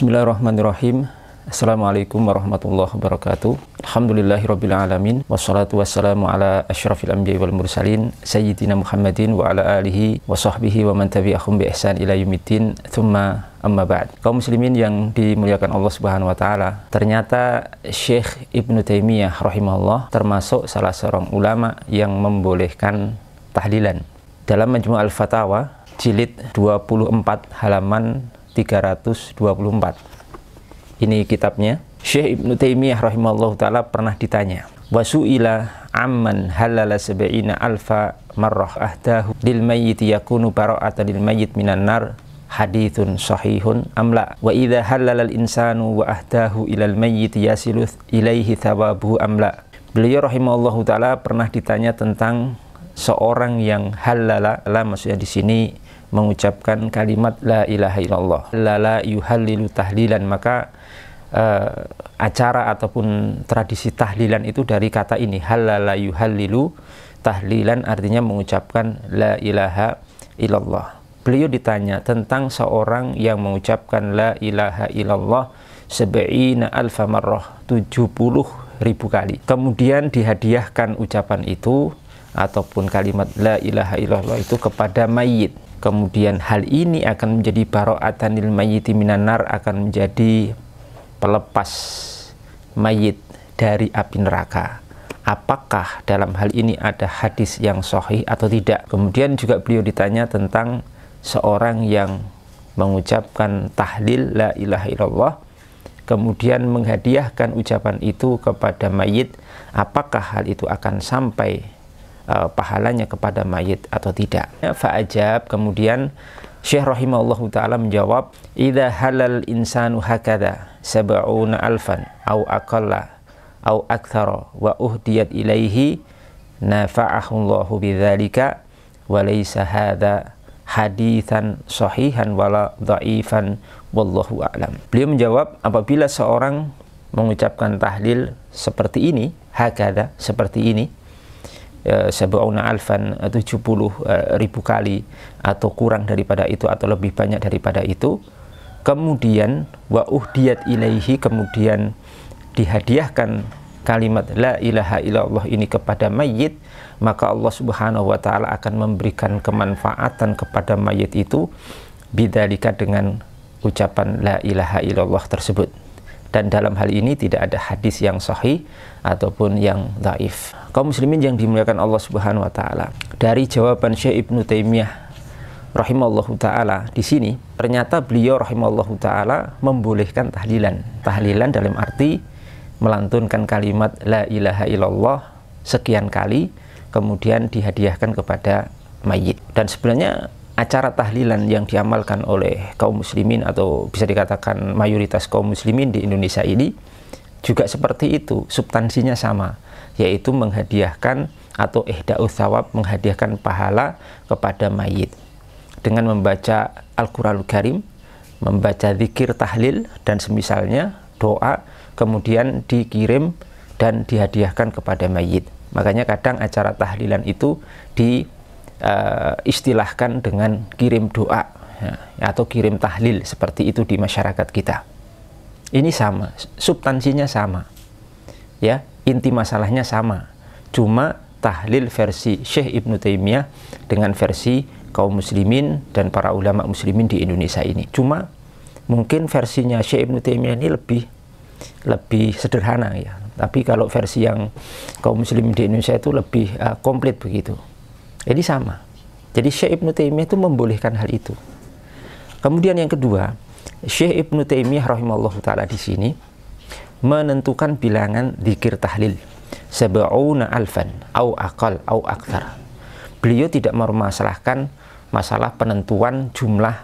Bismillahirrahmanirrahim. Assalamualaikum warahmatullahi wabarakatuh. Alhamdulillahirabbil alamin wassalatu wassalamu ala asyrafil anbiya'i wal mursalin sayyidina Muhammadin wa ala alihi wa sahbihi wa man tabi'ahum bi ihsan ila yaumiddin. Tsumma amma ba'd. Kaum muslimin yang dimuliakan Allah Subhanahu wa taala, ternyata Syekh Ibnu Taimiyah rahimahullah termasuk salah seorang ulama yang membolehkan tahlilan. Dalam Majmu' al-Fatawa jilid 24 halaman 324. Ini kitabnya. Syekh Ibnu Taimiyah rahimahullah ta'ala pernah ditanya, wasu'ila amman halala sab'ina alfa marrah ahdahu lil mayyiti yakunu bara'atan lil mayyit minan nar hadithun sahihun amla wa idha halala al insanu wa ahdahu ilal mayyiti yasilu ilaihi thawabuhu amla. Beliau rahimahullah ta'ala pernah ditanya tentang seorang yang halala, maksudnya di sini mengucapkan kalimat la ilaha illallah, la yuhallilu tahlilan. Maka acara ataupun tradisi tahlilan itu dari kata ini, halala yuhallilu tahlilan, artinya mengucapkan la ilaha illallah. Beliau ditanya tentang seorang yang mengucapkan la ilaha illallah sab'ina alfa marrah, 70.000 kali, kemudian dihadiahkan ucapan itu ataupun kalimat la ilaha illallah itu kepada mayit. Kemudian hal ini akan menjadi bara'atan lil mayyiti minan nar, akan menjadi pelepas mayit dari api neraka. Apakah dalam hal ini ada hadis yang sahih atau tidak? Kemudian juga beliau ditanya tentang seorang yang mengucapkan tahlil la ilaha illallah, kemudian menghadiahkan ucapan itu kepada mayit, apakah hal itu akan sampai pahalanya kepada mayit atau tidak? Fa'ajab, kemudian Syekh rahimahullahu ta'ala menjawab, idza halal insanu hakada sab'una alfan au aqalla au aktsara wa uhdiyat ilaihi nafa'ahullahu bidzalika wa laysa hadza haditsan sahihan wala dha'ifan wallahu a'lam. Beliau menjawab, apabila seorang mengucapkan tahlil seperti ini, hakada, seperti ini, sab'una alfan, 70.000 kali atau kurang daripada itu atau lebih banyak daripada itu, kemudian wa uhdiyat ilaihi, kemudian dihadiahkan kalimat la ilaha illallah ini kepada mayit, maka Allah Subhanahu wa ta'ala akan memberikan kemanfaatan kepada mayit itu bidzalika, dengan ucapan la ilaha illallah tersebut. Dan dalam hal ini tidak ada hadis yang sahih ataupun yang dhaif. Kaum muslimin yang dimuliakan Allah Subhanahu wa taala, dari jawaban Syekh Ibnu Taimiyah rahimallahu taala di sini, ternyata beliau rahimallahu taala membolehkan tahlilan. Tahlilan dalam arti melantunkan kalimat la ilaha illallah sekian kali, kemudian dihadiahkan kepada mayit. Dan sebenarnya acara tahlilan yang diamalkan oleh kaum muslimin atau bisa dikatakan mayoritas kaum muslimin di Indonesia ini juga seperti itu, substansinya sama, yaitu menghadiahkan atau ihda'us tsawab, menghadiahkan pahala kepada mayit dengan membaca Al-Qur'anul Karim, membaca zikir tahlil dan semisalnya, doa, kemudian dikirim dan dihadiahkan kepada mayit. Makanya kadang acara tahlilan itu istilahkan dengan kirim doa atau kirim tahlil, seperti itu di masyarakat kita. Ini sama, substansinya sama, ya, inti masalahnya sama, cuma tahlil versi Syekh Ibnu Taimiyah dengan versi kaum muslimin dan para ulama muslimin di Indonesia ini. Cuma mungkin versinya Syekh Ibnu Taimiyah ini lebih sederhana, ya, tapi kalau versi yang kaum muslimin di Indonesia itu lebih komplit begitu. Jadi sama. Jadi Syekh Ibnu Taimiyah itu membolehkan hal itu. Kemudian yang kedua, Syekh Ibnu Taimiyah rahimahullahu taala di sini menentukan bilangan zikir tahlil sab'una alfan au aqal au aktsar. Beliau tidak mempermasalahkan masalah penentuan jumlah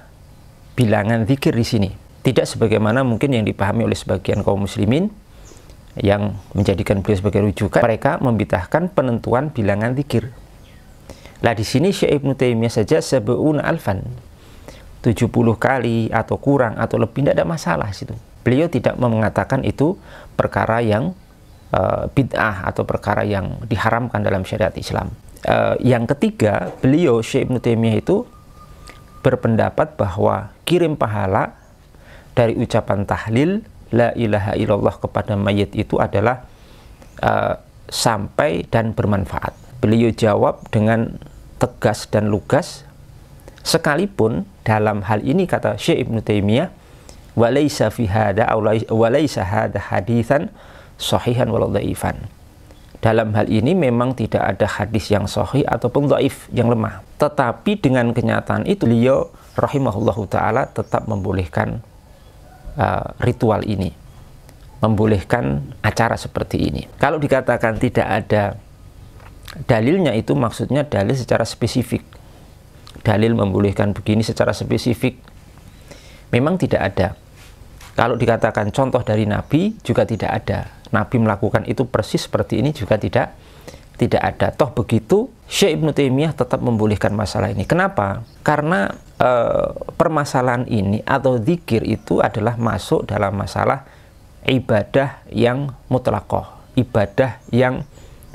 bilangan zikir di sini. Tidak sebagaimana mungkin yang dipahami oleh sebagian kaum muslimin yang menjadikan beliau sebagai rujukan. Mereka membid'ahkan penentuan bilangan zikir. Lah di sini Syekh Ibnu Taimiyah saja sab'una alfan, 70 kali atau kurang atau lebih, tidak ada masalah situ. Beliau tidak mengatakan itu perkara yang bid'ah atau perkara yang diharamkan dalam syariat Islam. Yang ketiga, beliau Syekh Ibnu Taimiyah itu berpendapat bahwa kirim pahala dari ucapan tahlil la ilaha illallah kepada mayit itu adalah sampai dan bermanfaat. Beliau jawab dengan tegas dan lugas, sekalipun dalam hal ini kata Syekh Ibnu Taimiyah, walaysa fi hada walaysa hada haditsan sahihan wala dhaifan. Dalam hal ini memang tidak ada hadis yang sahih ataupun dhaif yang lemah. Tetapi dengan kenyataan itu beliau rahimahullahu taala tetap membolehkan ritual ini, membolehkan acara seperti ini. Kalau dikatakan tidak ada dalilnya, itu maksudnya dalil secara spesifik. Dalil membolehkan begini secara spesifik memang tidak ada. Kalau dikatakan contoh dari Nabi juga tidak ada. Nabi melakukan itu persis seperti ini juga tidak ada. Toh begitu, Syekh Ibnu Taimiyah tetap membolehkan masalah ini. Kenapa? Karena permasalahan ini atau zikir itu adalah masuk dalam masalah ibadah yang mutlaqah, ibadah yang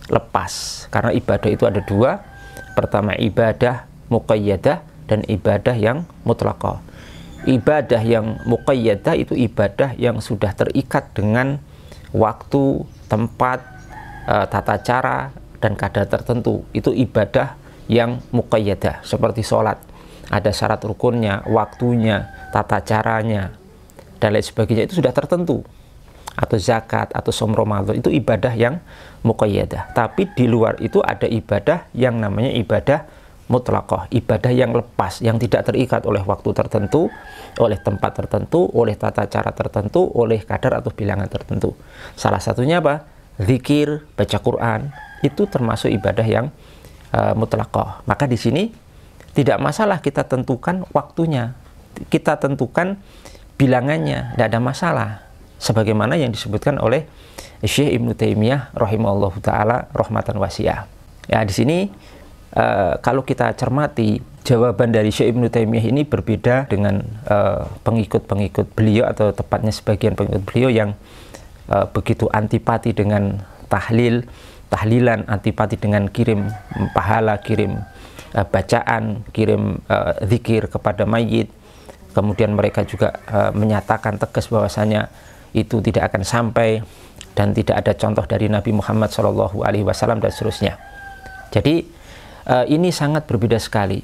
lepas. Karena ibadah itu ada dua. Pertama ibadah muqayyadah dan ibadah yang mutlaqah. Ibadah yang muqayyadah itu ibadah yang sudah terikat dengan waktu, tempat, tata cara, dan kadar tertentu. Itu ibadah yang muqayyadah, seperti sholat. Ada syarat rukunnya, waktunya, tata caranya, dan lain sebagainya, itu sudah tertentu. Atau zakat, atau som Ramadan, itu ibadah yang muqayyadah. Tapi di luar itu ada ibadah yang namanya ibadah mutlaqah, ibadah yang lepas, yang tidak terikat oleh waktu tertentu, oleh tempat tertentu, oleh tata cara tertentu, oleh kadar atau bilangan tertentu. Salah satunya apa? Zikir, baca Quran, itu termasuk ibadah yang mutlaqah. Maka di sini tidak masalah kita tentukan waktunya, kita tentukan bilangannya, tidak ada masalah. Sebagaimana yang disebutkan oleh Syekh Ibnu Taimiyah rahimahullahu taala rahmatan wasi'ah. Ya, di sini kalau kita cermati, jawaban dari Syekh Ibnu Taimiyah ini berbeda dengan pengikut-pengikut beliau, atau tepatnya sebagian pengikut beliau yang begitu antipati dengan tahlilan, antipati dengan kirim pahala, kirim bacaan, kirim zikir kepada mayit. Kemudian mereka juga menyatakan tegas bahwasanya itu tidak akan sampai dan tidak ada contoh dari Nabi Muhammad SAW dan seterusnya. Jadi ini sangat berbeda sekali.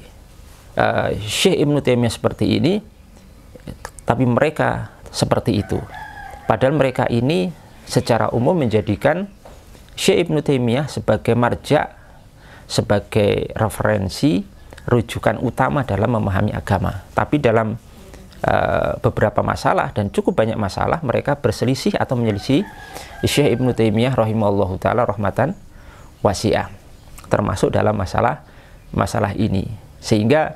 Syekh Ibnu Taimiyah seperti ini, tapi mereka seperti itu. Padahal mereka ini secara umum menjadikan Syekh Ibnu Taimiyah sebagai marja, sebagai referensi, rujukan utama dalam memahami agama. Tapi dalam beberapa masalah, dan cukup banyak masalah, mereka berselisih atau menyelisih Syekh Ibnu Taimiyah rahimahullahu ta'ala rahmatan wasi'ah, termasuk dalam masalah ini. Sehingga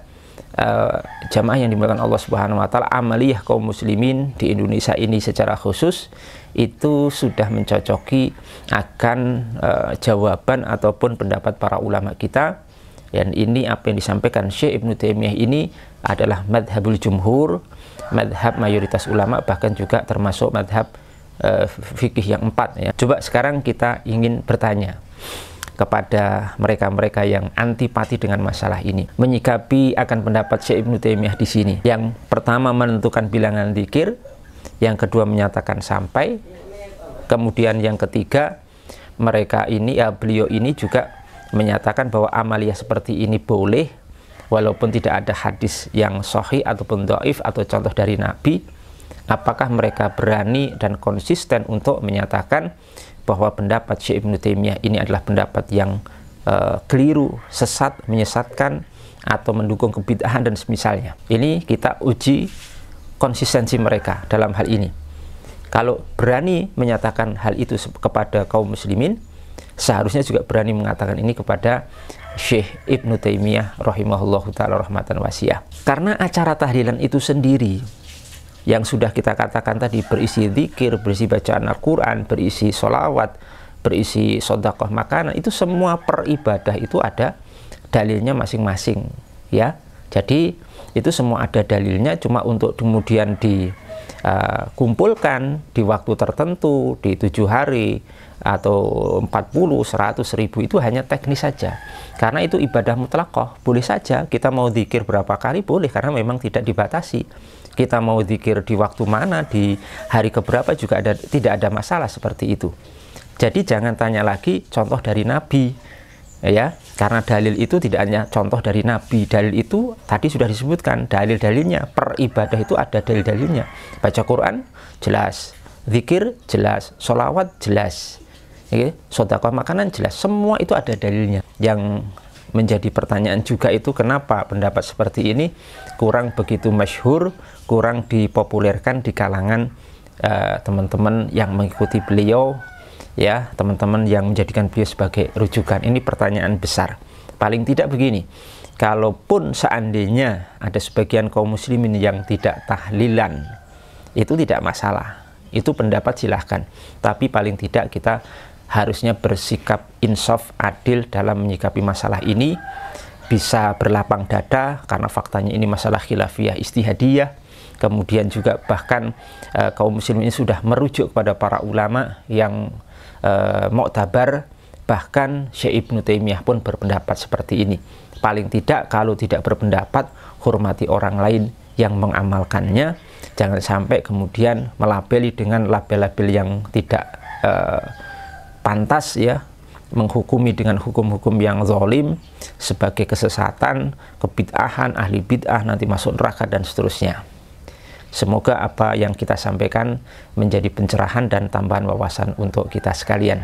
jamaah yang dimuliakan Allah Subhanahu wa taala, amaliyah kaum muslimin di Indonesia ini secara khusus itu sudah mencocoki akan jawaban ataupun pendapat para ulama kita. Dan ini apa yang disampaikan Syekh Ibnu Taimiyah ini adalah madhabul jumhur, madhab mayoritas ulama, bahkan juga termasuk madhab fikih yang 4 ya. Coba sekarang kita ingin bertanya kepada mereka-mereka yang antipati dengan masalah ini, menyikapi akan pendapat Syekh Ibnu Taimiyah di sini. Yang pertama menentukan bilangan zikir, yang kedua menyatakan sampai, kemudian yang ketiga mereka ini beliau ini juga menyatakan bahwa amaliyah seperti ini boleh walaupun tidak ada hadis yang sahih ataupun dhaif atau contoh dari Nabi. Apakah mereka berani dan konsisten untuk menyatakan bahwa pendapat Syekh Ibnu Taimiyah ini adalah pendapat yang keliru, sesat, menyesatkan, atau mendukung kebid'ahan dan semisalnya? Ini kita uji konsistensi mereka dalam hal ini. Kalau berani menyatakan hal itu kepada kaum muslimin, seharusnya juga berani mengatakan ini kepada Syekh Ibnu Taimiyah rahimahullahu ta'ala rahmatan wasi'ah. Karena acara tahlilan itu sendiri yang sudah kita katakan tadi berisi zikir, berisi bacaan Al-Quran, berisi sholawat, berisi sedekah makanan, itu semua peribadah itu ada dalilnya masing-masing ya. Jadi itu semua ada dalilnya, cuma untuk kemudian kumpulkan di waktu tertentu, di 7 hari, atau 40, 100, 1000, itu hanya teknis saja. Karena itu ibadah mutlaqah, boleh saja kita mau zikir berapa kali, boleh, karena memang tidak dibatasi. Kita mau zikir di waktu mana, di hari keberapa juga tidak ada masalah seperti itu. Jadi jangan tanya lagi contoh dari Nabi, ya, karena dalil itu tidak hanya contoh dari Nabi. Dalil itu tadi sudah disebutkan, dalil-dalilnya. Per ibadah itu ada dalil-dalilnya. Baca Quran jelas, zikir jelas, sholawat jelas, sedekah makanan jelas, semua itu ada dalilnya. Yang menjadi pertanyaan juga itu, kenapa pendapat seperti ini kurang begitu masyhur, kurang dipopulerkan di kalangan teman-teman yang mengikuti beliau, ya, teman-teman yang menjadikan beliau sebagai rujukan. Ini pertanyaan besar. Paling tidak begini, kalaupun seandainya ada sebagian kaum muslimin yang tidak tahlilan, itu tidak masalah, itu pendapat silahkan. Tapi paling tidak kita harusnya bersikap insaf, adil dalam menyikapi masalah ini, bisa berlapang dada, karena faktanya ini masalah khilafiyah istihadiyah. Kemudian juga bahkan kaum muslimin ini sudah merujuk kepada para ulama yang mu'tabar, bahkan Syekh Ibnu Taimiyah pun berpendapat seperti ini. Paling tidak kalau tidak berpendapat, hormati orang lain yang mengamalkannya. Jangan sampai kemudian melabeli dengan label-label yang tidak pantas, ya, menghukumi dengan hukum-hukum yang zalim sebagai kesesatan, kebid'ahan, ahli bid'ah, nanti masuk neraka dan seterusnya. Semoga apa yang kita sampaikan menjadi pencerahan dan tambahan wawasan untuk kita sekalian.